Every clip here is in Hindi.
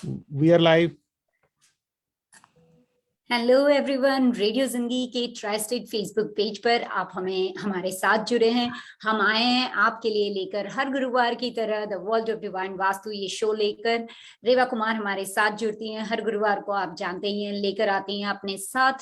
We are live. Hello everyone, radio जिंदगी के ट्राई स्टेट फेसबुक पेज पर आप हमारे साथ जुड़े हैं। हम आए हैं आपके लिए लेकर हर गुरुवार की तरह the world of divine vastu ये शो लेकर। रेवा कुमार हमारे साथ जुड़ती हैं हर गुरुवार को, आप जानते ही हैं, लेकर आती हैं अपने साथ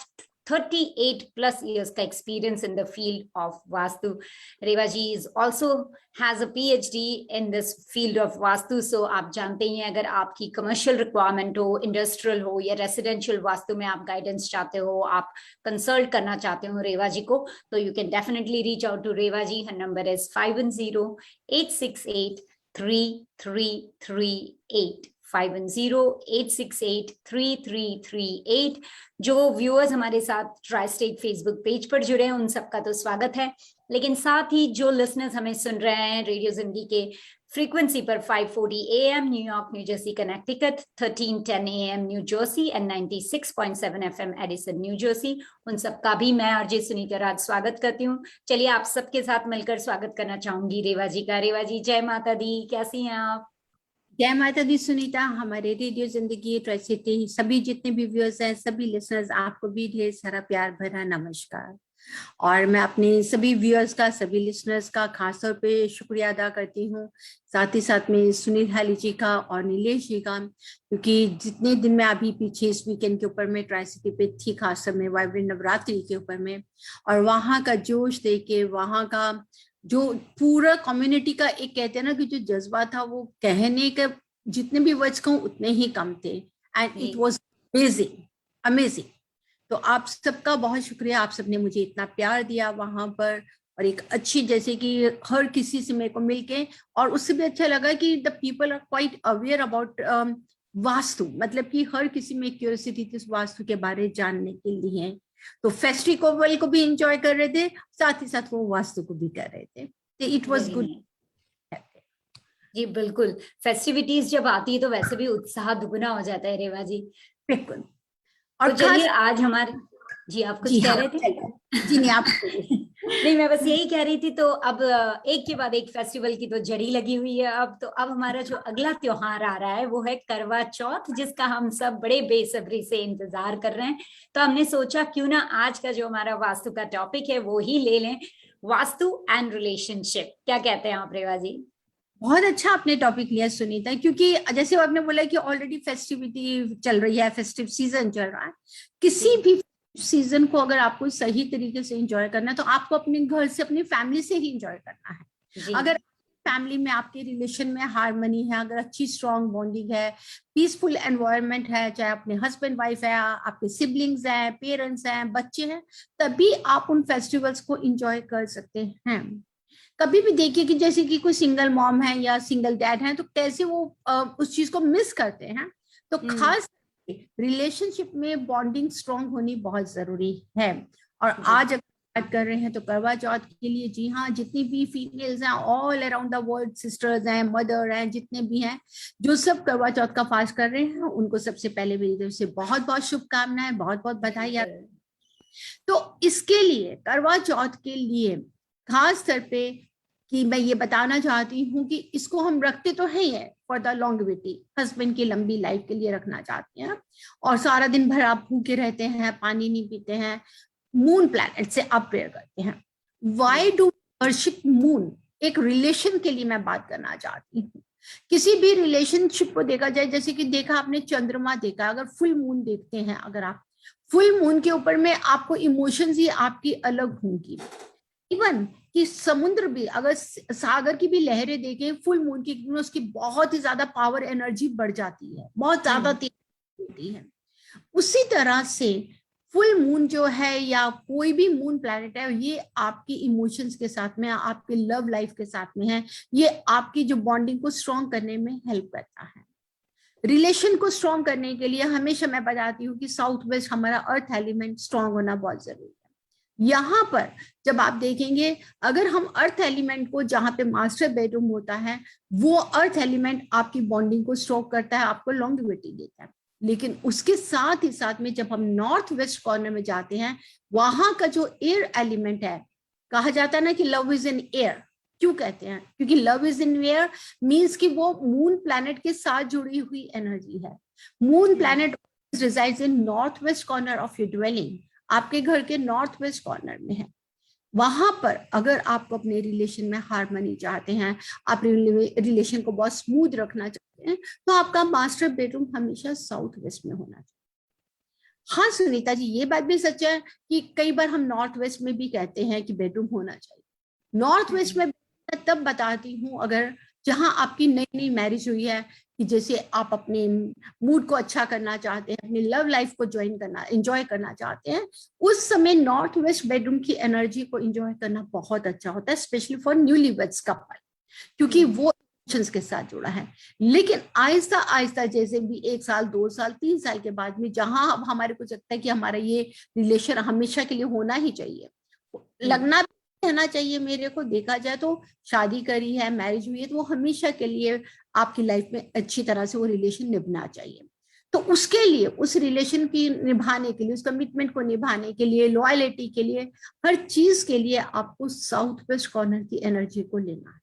38 plus years का experience in the field of Vastu. Reva ji is also has a PhD in this field of Vastu. So आप जानते ही हैं, अगर आपकी commercial requirement हो, industrial हो या residential वास्तु में आप guidance चाहते हो, आप consult करना चाहते हो रेवा जी को, तो you can definitely reach out to Rewa ji. Her number is 510-868-3338. 510-868-3338. जो व्यूअर्स हमारे साथ ट्राई स्टेट फेसबुक पेज पर जुड़े हैं उन सबका तो स्वागत है, लेकिन साथ ही जो लिसनर्स हमें सुन रहे हैं रेडियो जिंदगी के फ्रीक्वेंसी पर 540 AM New York, new Jersey, Connecticut, 1310 AM new Jersey and 96.7 FM Edison, new Jersey, उन सबका भी मैं आरजे सुनीता राज स्वागत करती हूँ। चलिए आप सबके साथ मिलकर स्वागत करना चाहूंगी रेवा जी का। रेवा जी, जय माता दी, कैसी हैं आप? जय माता दी सुनीता। हमारे रेडियो जिंदगी ट्राई सिटी सभी जितने भी व्यूअर्स हैं, सभी लिसनर्स, आपको भी ढेर सारा प्यार भरा नमस्कार। और मैं अपने सभी व्यूअर्स का, सभी लिसनर्स का खास तौर पे शुक्रिया अदा करती हूँ, साथ ही साथ में सुनील हाली जी का और नीलेश जी का, क्योंकि जितने दिन में अभी पीछे इस वीकेंड के ऊपर में ट्राई सिटी पे थी, खास समय वाइब्रेंट नवरात्रि के ऊपर में, और वहाँ का जोश देख के, वहाँ का जो पूरा कम्युनिटी का एक कहते हैं ना कि जो जज्बा था, वो कहने के जितने भी वर्ड्स कहूँ उतने ही कम थे। And it was amazing. तो आप सबका बहुत शुक्रिया, आप सबने मुझे इतना प्यार दिया वहां पर, और एक अच्छी, जैसे कि हर किसी से मेरे को मिलके, और उससे भी अच्छा लगा कि the people are quite aware about vastu, मतलब कि हर किसी में क्यूरियोसिटी थी वास्तु के बारे जानने के लिए। तो फेस्टिवल को भी एंजॉय कर रहे थे, साथ ही साथ वो वास्तु को भी कर रहे थे। It was good. जी बिल्कुल, फेस्टिविटीज जब आती है तो वैसे भी उत्साह दुगना हो जाता है रेवा जी। बिल्कुल। और तो चलिए आज हमारे, जी आप कुछ कह रहे थे? जी नहीं, आप नहीं, मैं बस यही कह रही थी। तो अब एक के बाद एक फेस्टिवल की तो जड़ी लगी हुई है। अब हमारा जो अगला त्योहार आ रहा है वो है करवा चौथ, जिसका हम सब बड़े बेसब्री से इंतजार कर रहे हैं। तो हमने सोचा क्यों ना आज का जो हमारा वास्तु का टॉपिक है वो ही ले लें, वास्तु एंड रिलेशनशिप। क्या कहते हैं आप रेवा जी? बहुत अच्छा आपने टॉपिक लिया सुनीता, क्योंकि जैसे आपने बोला कि ऑलरेडी फेस्टिविटी चल रही है, फेस्टिव सीजन चल रहा है। किसी भी सीजन को अगर आपको सही तरीके से एंजॉय करना है तो आपको अपने घर से, अपनी फैमिली से ही एंजॉय करना है। अगर फैमिली में आपके रिलेशन में हार्मनी है, अगर अच्छी स्ट्रॉन्ग बॉन्डिंग है, पीसफुल एनवायरनमेंट है, चाहे अपने हस्बैंड वाइफ है, आपके सिबलिंग्स हैं, पेरेंट्स हैं, बच्चे हैं, तभी आप उन फेस्टिवल्स को एंजॉय कर सकते हैं। कभी भी देखिए कि जैसे कि कोई सिंगल मॉम है या सिंगल डैड है, तो कैसे वो उस चीज को मिस करते हैं। तो खास रिलेशनशिप में बॉन्डिंग स्ट्रॉन्ग होनी बहुत जरूरी है। और आज अगर बात कर रहे हैं तो करवा चौथ के लिए, जी हाँ, जितनी भी फीमेल्स हैं all around the world, sisters हैं, मदर हैं, जितने भी हैं, जो सब करवा चौथ का फास्ट कर रहे हैं, उनको सबसे पहले मेरी तरफ से बहुत बहुत शुभकामनाएं, बहुत बहुत बधाई। तो इसके लिए, करवा चौथ के लिए खास तौर पे कि मैं ये बताना चाहती हूँ कि इसको हम रखते तो है फॉर द लॉन्गेविटी, हस्बैंड की लंबी लाइफ के लिए रखना चाहते हैं, और सारा दिन भर आप भूखे रहते हैं, पानी नहीं पीते हैं, मून प्लैनेट से आप प्रेयर करते हैं। Why do worship moon? एक रिलेशन के लिए मैं बात करना चाहती हूँ। किसी भी रिलेशनशिप को देखा जाए, जैसे कि देखा आपने चंद्रमा देखा, अगर फुल मून देखते हैं, अगर आप फुल मून के ऊपर में, आपको इमोशंस ही आपकी अलग होंगी। इवन कि समुद्र भी, अगर सागर की भी लहरें देखें फुल मून की, उसकी बहुत ही ज्यादा पावर, एनर्जी बढ़ जाती है, बहुत ज्यादा तेज होती है। उसी तरह से फुल मून जो है या कोई भी मून प्लैनेट है, ये आपकी इमोशंस के साथ में, आपके लव लाइफ के साथ में है, ये आपकी जो बॉन्डिंग को स्ट्रॉन्ग करने में हेल्प करता है। रिलेशन को स्ट्रॉन्ग करने के लिए हमेशा मैं बताती हूँ कि साउथ वेस्ट, हमारा अर्थ एलिमेंट स्ट्रॉन्ग होना बहुत जरूरी है। यहाँ पर जब आप देखेंगे, अगर हम अर्थ एलिमेंट को, जहां पे मास्टर बेडरूम होता है, वो अर्थ एलिमेंट आपकी बॉन्डिंग को स्ट्रॉन्ग करता है, आपको लॉन्गेविटी देता है। लेकिन उसके साथ ही साथ में जब हम नॉर्थ वेस्ट कॉर्नर में जाते हैं, वहां का जो एयर एलिमेंट है, कहा जाता है ना कि लव इज इन एयर, क्यों कहते हैं? क्योंकि love is in air means कि वो मून प्लैनेट के साथ जुड़ी हुई एनर्जी है। Moon planet resides in north west corner of your dwelling, आपके घर के नॉर्थ वेस्ट कॉर्नर में है। वहां पर अगर आप अपने रिलेशन में हार्मनी चाहते हैं, आप रिलेशन को बहुत स्मूथ रखना चाहते हैं, तो आपका मास्टर बेडरूम हमेशा साउथ वेस्ट में होना चाहिए। हाँ सुनीता जी, ये बात भी सच है कि कई बार हम नॉर्थ वेस्ट में भी कहते हैं कि बेडरूम होना चाहिए। नॉर्थ वेस्ट में मैं तब बताती हूँ अगर जहां आपकी नई नई मैरिज हुई है, कि जैसे आप अपने मूड को अच्छा करना चाहते हैं, अपनी लव लाइफ को एंजॉय करना चाहते हैं, उस समय नॉर्थ वेस्ट बेडरूम की एनर्जी को एंजॉय करना बहुत अच्छा होता है, specially for newly weds couple, क्योंकि वो इमोशंस के साथ जुड़ा है। लेकिन आहिस्ता आहिस्ता जैसे भी 1 साल 2 साल 3 साल के बाद में जहां अब हमारे को लगता है कि हमारा ये रिलेशन हमेशा के लिए होना ही चाहिए, लगना रहना चाहिए, मेरे को देखा जाए तो शादी करी है, मैरिज हुई है, तो वो हमेशा के लिए आपकी लाइफ में अच्छी तरह से वो रिलेशन निभाना चाहिए। तो उसके लिए, उस रिलेशन की निभाने के लिए, उस कमिटमेंट को निभाने के लिए, लॉयलिटी के लिए, हर चीज के लिए आपको साउथ वेस्ट कॉर्नर की एनर्जी को लेना है।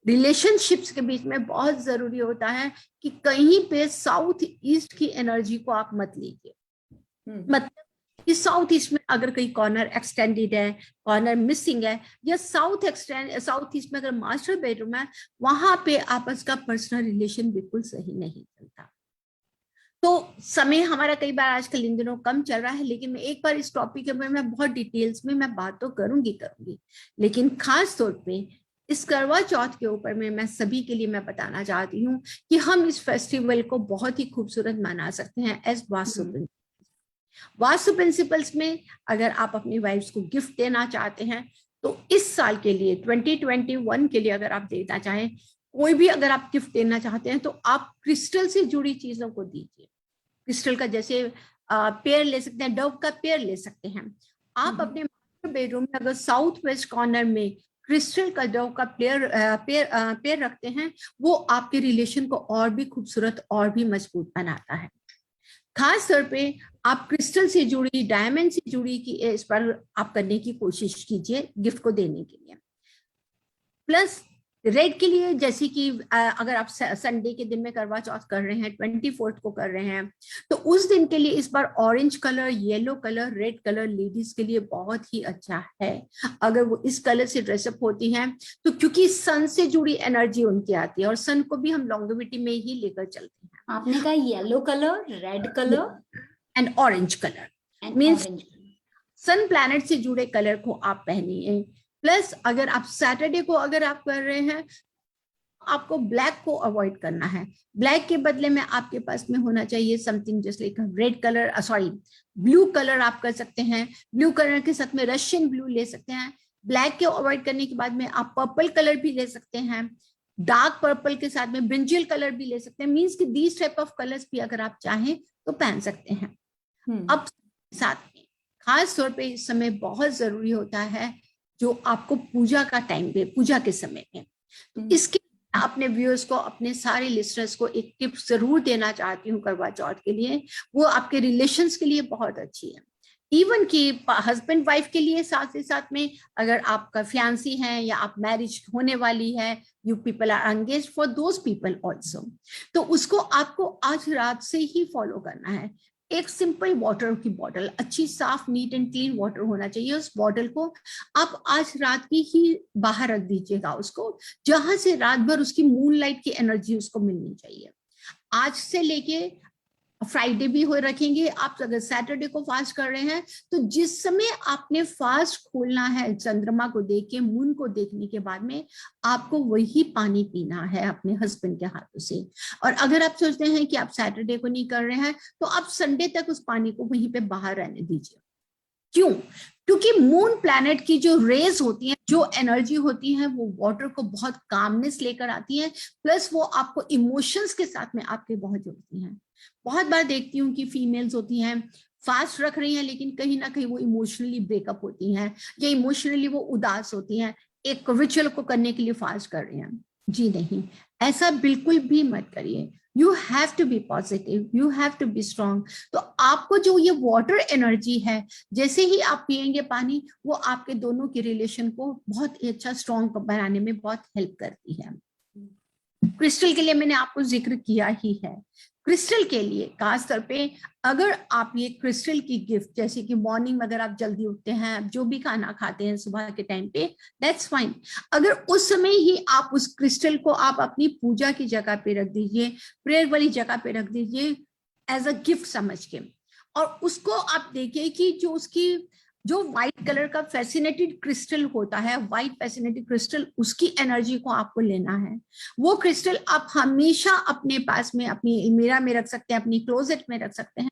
रिलेशनशिप्स के बीच में बहुत जरूरी होता है कि कहीं पे साउथ ईस्ट की एनर्जी को आप मत लीजिए। मतलब इस साउथ ईस्ट में अगर कहीं कॉर्नर एक्सटेंडेड है, कॉर्नर मिसिंग है, या साउथ ईस्ट में अगर मास्टर बेडरूम है, वहां पे आपस का पर्सनल रिलेशन बिल्कुल सही नहीं चलता। तो समय हमारा कई बार आजकल इन दिनों कम चल रहा है, लेकिन मैं एक बार इस टॉपिक के बारे में बहुत डिटेल्स में मैं बात तो करूंगी, लेकिन खास तौर पे इस करवा चौथ के ऊपर में मैं सभी के लिए मैं बताना चाहती हूँ कि हम इस फेस्टिवल को बहुत ही खूबसूरत मना सकते हैं एज वास्तु प्रिंसिपल्स में। अगर आप अपनी वाइफ्स को गिफ्ट देना चाहते हैं तो इस साल के लिए 2021 के लिए अगर आप देना चाहें, कोई भी अगर आप गिफ्ट देना चाहते हैं, तो आप क्रिस्टल से जुड़ी चीजों को दीजिए। क्रिस्टल का जैसे पेयर ले सकते हैं, डव का पेयर ले सकते हैं आप अपने बेडरूम में। अगर साउथ वेस्ट कॉर्नर में क्रिस्टल का डव का पेयर रखते हैं, वो आपके रिलेशन को और भी खूबसूरत और भी मजबूत बनाता है। खास तौर पे आप क्रिस्टल से जुड़ी, डायमंड से जुड़ी की इस पर आप करने की कोशिश कीजिए गिफ्ट को देने के लिए। प्लस रेड के लिए, जैसे कि अगर आप संडे के दिन में करवा चौथ कर रहे हैं, 24 को कर रहे हैं, तो उस दिन के लिए इस बार orange colour, yellow colour, red colour ladies के लिए बहुत ही अच्छा है। अगर वो इस कलर से ड्रेसअप होती हैं तो क्योंकि सन से जुड़ी एनर्जी उनकी आती है, और सन को भी हम लॉन्गेविटी में ही लेकर चलते हैं। आपने कहा yellow colour, red colour and orange colour means sun planet से जुड़े कलर को आप पहनिए। प्लस अगर आप सैटरडे को अगर आप कर रहे हैं, आपको ब्लैक को अवॉइड करना है। ब्लैक के बदले में आपके पास में होना चाहिए something just like red colour, blue colour आप कर सकते हैं। ब्लू कलर के साथ में रशियन ब्लू ले सकते हैं। ब्लैक के अवॉइड करने के बाद में आप पर्पल कलर भी ले सकते हैं। डार्क पर्पल के साथ में ब्रिंजल कलर भी ले सकते हैं। मीन्स कि दीज टाइप ऑफ कलर्स भी अगर आप चाहें तो पहन सकते हैं। अब साथ में खास तौर पे इस समय बहुत जरूरी होता है, जो आपको पूजा का टाइम पे, पूजा के समय में, तो इसके अपने व्यूअर्स को, अपने सारे लिसनर्स को एक टिप जरूर देना चाहती हूँ करवा चौथ के लिए। वो आपके रिलेशंस के लिए बहुत अच्छी है, इवन कि हस्बैंड वाइफ के लिए। साथ ही साथ में अगर आपका फियांसी है या आप मैरिज होने वाली है, you people are engage, for those people also, तो उसको आपको आज रात से ही फॉलो करना है। एक सिंपल वाटर की बॉटल, अच्छी साफ नीट एंड क्लीन वाटर होना चाहिए। उस बॉटल को आप आज रात की ही बाहर रख दीजिएगा, उसको जहां से रात भर उसकी मूनलाइट की एनर्जी उसको मिलनी चाहिए। आज से लेके फ्राइडे भी हो रखेंगे आप। अगर सैटरडे को फास्ट कर रहे हैं तो जिस समय आपने फास्ट खोलना है, चंद्रमा को देख के, मून को देखने के बाद में आपको वही पानी पीना है अपने हस्बैंड के हाथों से। और अगर आप सोचते हैं कि आप सैटरडे को नहीं कर रहे हैं, तो आप संडे तक उस पानी को वहीं पे बाहर रहने दीजिए। क्यों? क्योंकि मून प्लैनेट की जो रेज होती हैं, जो एनर्जी होती है, वो वाटर को बहुत कामनेस लेकर आती है। प्लस वो आपको इमोशंस के साथ में आपके बहुत जोड़ती हैं। बहुत बार देखती हूँ कि फीमेल्स होती हैं, फास्ट रख रही हैं, लेकिन कहीं ना कहीं वो इमोशनली ब्रेकअप होती हैं, या इमोशनली वो उदास होती हैं, एक रिचुअल को करने के लिए फास्ट कर रही हैं। जी नहीं, ऐसा बिल्कुल भी मत करिए। You have to be positive, you have to be strong. तो आपको जो ये वाटर एनर्जी है, जैसे ही आप पिएंगे पानी, वो आपके दोनों के रिलेशन को बहुत ही अच्छा स्ट्रांग बनाने में बहुत हेल्प करती है। क्रिस्टल के लिए मैंने आपको जिक्र किया ही है। क्रिस्टल के लिए खासतौर पे अगर आप ये क्रिस्टल की गिफ्ट, जैसे कि मॉर्निंग में अगर आप जल्दी उठते हैं, जो भी खाना खाते हैं सुबह के टाइम पे, दैट्स फाइन। अगर उस समय ही आप उस क्रिस्टल को आप अपनी पूजा की जगह पे रख दीजिए, प्रेयर वाली जगह पे रख दीजिए, एज अ गिफ्ट समझ के, और उसको आप देखिए कि जो व्हाइट कलर का फैसिनेटेड क्रिस्टल होता है, व्हाइट फैसिनेटेड क्रिस्टल, उसकी एनर्जी को आपको लेना है। वो क्रिस्टल आप हमेशा अपने पास में, अपनी अलमीरा में रख सकते हैं, अपनी क्लोजेट में रख सकते हैं।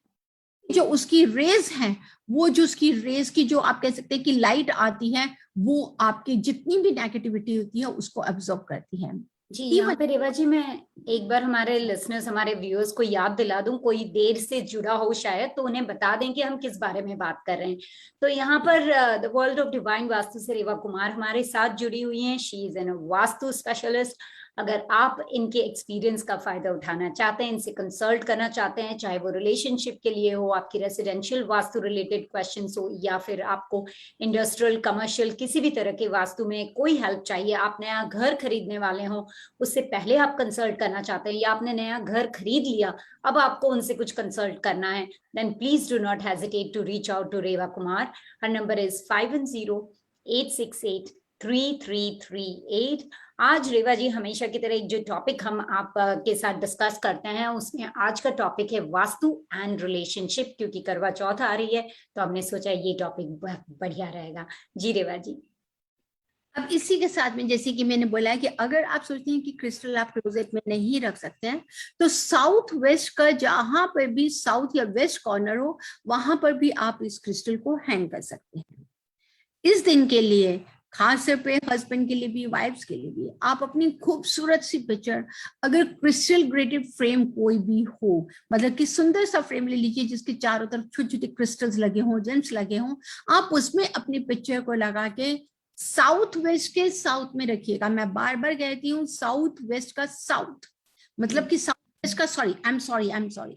जो उसकी रेज है, वो जो उसकी रेज की जो आप कह सकते हैं कि लाइट आती है, वो आपकी जितनी भी नेगेटिविटी होती है उसको एब्जॉर्ब करती है। जी, यहाँ पे रेवा जी मैं एक बार हमारे लिसनर्स, हमारे व्यूअर्स को याद दिला दूं, कोई देर से जुड़ा हो शायद, तो उन्हें बता दें कि हम किस बारे में बात कर रहे हैं। तो यहाँ पर the world of divine vastu से रेवा कुमार हमारे साथ जुड़ी हुई हैं। She is an vastu specialist. अगर आप इनके एक्सपीरियंस का फायदा उठाना चाहते हैं, इनसे कंसल्ट करना चाहते हैं, चाहे वो रिलेशनशिप के लिए हो, आपकी रेसिडेंशियल वास्तु रिलेटेड क्वेश्चंस हो, या फिर आपको इंडस्ट्रियल, कमर्शियल, किसी भी तरह के वास्तु में कोई हेल्प चाहिए, आप नया घर खरीदने वाले हो, उससे पहले आप कंसल्ट करना चाहते हैं, या आपने नया घर खरीद लिया, अब आपको उनसे कुछ कंसल्ट करना है, then please do not hesitate to reach out to Reva Kumar. Her number is 5108683338। आज रेवा जी हमेशा की तरह एक जो टॉपिक हम आप के साथ डिस्कस करते हैं, उसमें आज का टॉपिक है वास्तु एंड रिलेशनशिप। क्योंकि करवा चौथ आ रही है, तो हमने सोचा ये टॉपिक बढ़िया रहेगा। जी रेवा जी। अब इसी के साथ में, जैसे कि मैंने बोला है कि अगर आप सोचते हैं कि क्रिस्टल आप क्लोजेट में नहीं रख सकते हैं, तो साउथ वेस्ट का जहां पर भी साउथ या वेस्ट कॉर्नर हो, वहां पर भी आप इस क्रिस्टल को हैंग कर सकते हैं। इस दिन के लिए खास तौर पे हस्बैंड के लिए भी, वाइफ्स के लिए भी, आप अपनी खूबसूरत सी पिक्चर, अगर क्रिस्टल ग्रेटेड फ्रेम कोई भी हो, मतलब कि सुंदर सा फ्रेम ले लीजिए जिसके चारों तरफ छोटे छोटे क्रिस्टल्स लगे हों, जेम्स लगे हों, आप उसमें अपनी पिक्चर को लगा के साउथ वेस्ट के साउथ में रखिएगा। मैं बार बार कहती हूँ साउथ वेस्ट का साउथ, मतलब कि साउथ वेस्ट का, I am sorry,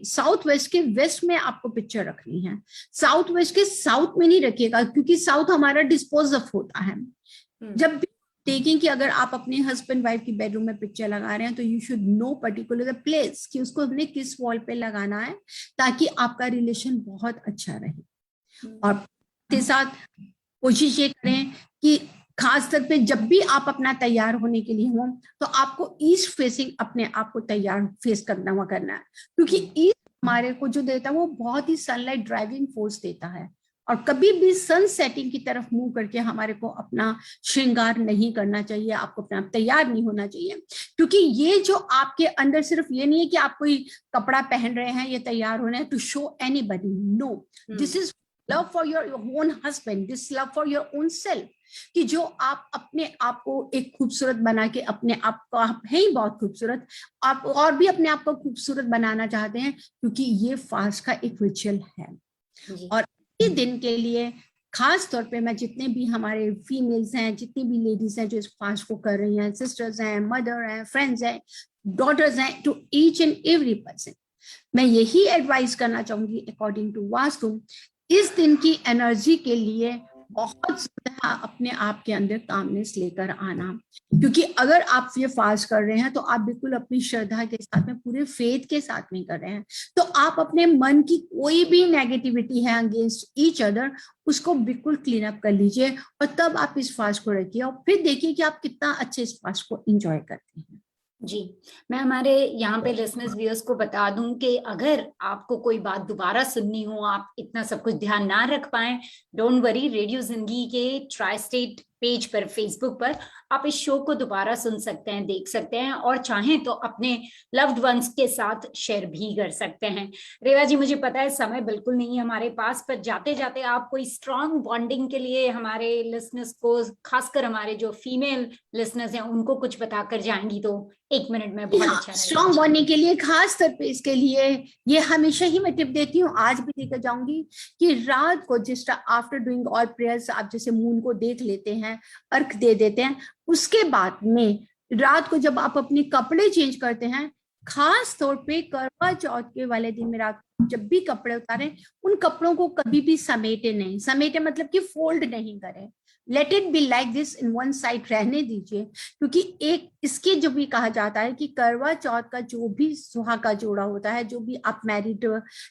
south west के वेस्ट में आपको पिक्चर रखनी है। साउथ वेस्ट के साउथ में नहीं रखिएगा, क्योंकि साउथ हमारा डिस्पोज ऑफ होता है। जब भी देखें कि अगर आप अपने हस्बैंड वाइफ की बेडरूम में पिक्चर लगा रहे हैं, तो you should know particular place कि उसको हमने किस वॉल पे लगाना है, ताकि आपका रिलेशन बहुत अच्छा रहे। और के साथ कोशिश ये करें कि खास तौर पे जब भी आप अपना तैयार होने के लिए हो, तो आपको ईस्ट फेसिंग अपने आप को तैयार फेस करना है, क्योंकि ईस्ट हमारे को जो देता है वो बहुत ही सनलाइट ड्राइविंग फोर्स देता है। और कभी भी सन सेटिंग की तरफ मुंह करके हमारे को अपना श्रृंगार नहीं करना चाहिए, आपको अपना तैयार नहीं होना चाहिए, क्योंकि ये जो आपके अंदर सिर्फ ये नहीं है कि आप कोई कपड़ा पहन रहे हैं, ये तैयार होना है to show anybody, no, this is love for your own husband, this love for your own self, कि जो आप अपने आप को एक खूबसूरत बना के, अपने आप को, आप है ही बहुत खूबसूरत, आप और भी अपने आप को खूबसूरत बनाना चाहते हैं, क्योंकि ये फास्ट का एक रिचुअल है। और इस दिन के लिए खास तौर पे मैं जितने भी हमारे फीमेल्स हैं, जितनी भी लेडीज हैं जो इस फास्ट को कर रही हैं, सिस्टर्स हैं, मदर हैं, फ्रेंड्स हैं, डॉटर्स हैं, to each and every person, मैं यही एडवाइस करना चाहूंगी अकॉर्डिंग टू वास्तु, इस दिन की एनर्जी के लिए बहुत ज्यादा अपने आप के अंदर कामनेस लेकर आना, क्योंकि अगर आप ये फास्ट कर रहे हैं तो आप बिल्कुल अपनी श्रद्धा के साथ में, पूरे फेथ के साथ में कर रहे हैं, तो आप अपने मन की कोई भी नेगेटिविटी है अगेंस्ट ईच अदर, उसको बिल्कुल क्लीन अप कर लीजिए, और तब आप इस फास्ट को रखिए, और फिर देखिए कि आप कितना अच्छे इस फास्ट को एंजॉय करते हैं। जी, मैं हमारे यहाँ पे लिसनर्स व्यूअर्स को बता दूं कि अगर आपको कोई बात दोबारा सुननी हो, आप इतना सब कुछ ध्यान ना रख पाए, डोंट वरी, रेडियो जिंदगी के ट्राई स्टेट पेज पर, फेसबुक पर आप इस शो को दोबारा सुन सकते हैं, देख सकते हैं, और चाहें तो अपने लव्ड वंस के साथ शेयर भी कर सकते हैं। रेवा जी, मुझे पता है समय बिल्कुल नहीं है हमारे पास, पर जाते जाते आप कोई स्ट्रॉन्ग बॉन्डिंग के लिए हमारे लिसनर्स को, खासकर हमारे जो फीमेल लिसनर्स हैं, उनको कुछ बताकर जाएंगी तो 1 मिनट में बहुत अच्छा। स्ट्रॉन्ग बॉन्डिंग के लिए खास तौर पे इसके लिए ये हमेशा ही मैं टिप देती हूँ, आज भी देकर जाऊंगी, कि रात को जिस आफ्टर डूइंग ऑल प्रेयर्स, आप जैसे मून को देख लेते हैं, अर्घ दे देते हैं, उसके बाद में रात को जब आप अपने कपड़े चेंज करते हैं, खास तौर पे करवा चौथ के वाले दिन में रात को जब भी कपड़े उतारें, उन कपड़ों को कभी भी समेटे नहीं, समेटे मतलब कि फोल्ड नहीं करें, late it be like this in one side रहने दीजिए। क्योंकि एक इसके जो भी कहा जाता है कि करवा चौथ का जो भी सुहाग का जोड़ा होता है, जो भी आप मैरिड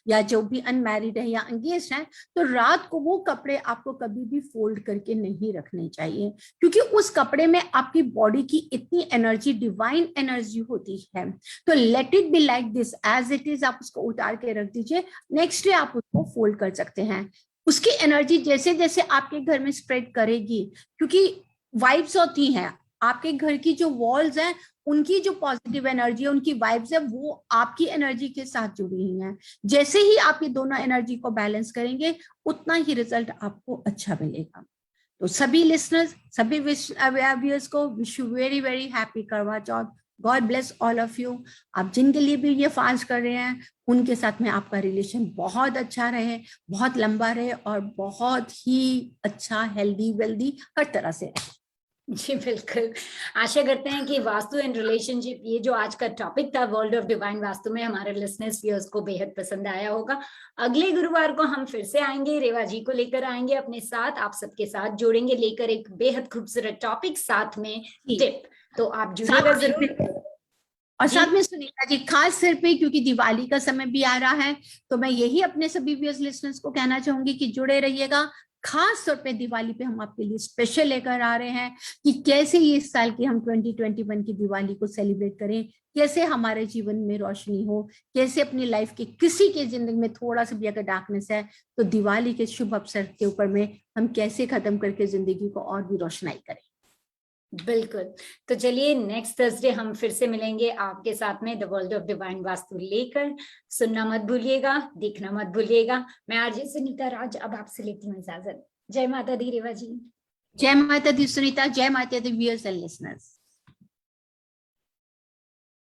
या जो भी अनमैरिड है या एंगेज्ड है, तो रात को वो कपड़े आपको कभी भी फोल्ड करके नहीं रखने चाहिए, क्योंकि उस कपड़े में आपकी बॉडी की इतनी एनर्जी, डिवाइन एनर्जी होती है। तो let it be like this as it is, आप उसको उतार के रख दीजिए, नेक्स्ट डे आप उसको फोल्ड कर सकते हैं। उसकी एनर्जी जैसे जैसे आपके घर में स्प्रेड करेगी, क्योंकि वाइब्स होती हैं, आपके घर की जो वॉल्स हैं उनकी जो पॉजिटिव एनर्जी है, उनकी वाइब्स है, वो आपकी एनर्जी के साथ जुड़ी हुई हैं। जैसे ही आप ये दोनों एनर्जी को बैलेंस करेंगे, उतना ही रिजल्ट आपको अच्छा मिलेगा। तो सभी लिसनर्स, सभी व्यूअर्स को wish you very very happy Karva Chauth. God bless all of you. आप जिनके लिए भी ये फास्ट कर रहे हैं, उनके साथ में आपका रिलेशन बहुत अच्छा रहे, बहुत लंबा रहे और बहुत ही अच्छा, हेल्दी वेल्दी हर तरह से रहे। जी बिल्कुल, आशा करते हैं कि वास्तु एंड रिलेशनशिप, ये जो आज का टॉपिक था वर्ल्ड ऑफ डिवाइन वास्तु में, हमारे लिसनर्स व्यूअर्स को बेहद पसंद आया होगा। अगले गुरुवार को हम फिर से आएंगे, रेवा जी को लेकर आएंगे अपने साथ, आप सबके साथ जोड़ेंगे, लेकर एक बेहद खूबसूरत टॉपिक, साथ में टिप। तो आप जुड़िएगा जरूर। और साथ में सुनीता जी, खास सिर पे क्योंकि दिवाली का समय भी आ रहा है, तो मैं यही अपने सभी व्यूअर्स लिसनर्स को कहना चाहूंगी कि जुड़े रहिएगा। खास तौर पे दिवाली पे हम आपके लिए स्पेशल लेकर आ रहे हैं कि कैसे ये इस साल की हम 2021 की दिवाली को सेलिब्रेट करें, कैसे हमारे जीवन में रोशनी हो, कैसे अपनी लाइफ के किसी के जिंदगी में थोड़ा सा भी अगर डार्कनेस है, तो दिवाली के शुभ अवसर के ऊपर में हम कैसे खत्म करके जिंदगी को और भी रोशनाई करें। बिल्कुल, तो चलिए नेक्स्ट थर्सडे हम फिर से मिलेंगे आपके साथ में the world of divine vastu लेकर। सुनना मत भूलिएगा, देखना मत भूलिएगा। मैं आरजे सुनीता राज अब आपसे लेती हूँ इजाजत। जय माता दी रेवा जी। जय माता दी सुनीता, जय माता दी व्यूअर्स एंड लिसनर्स।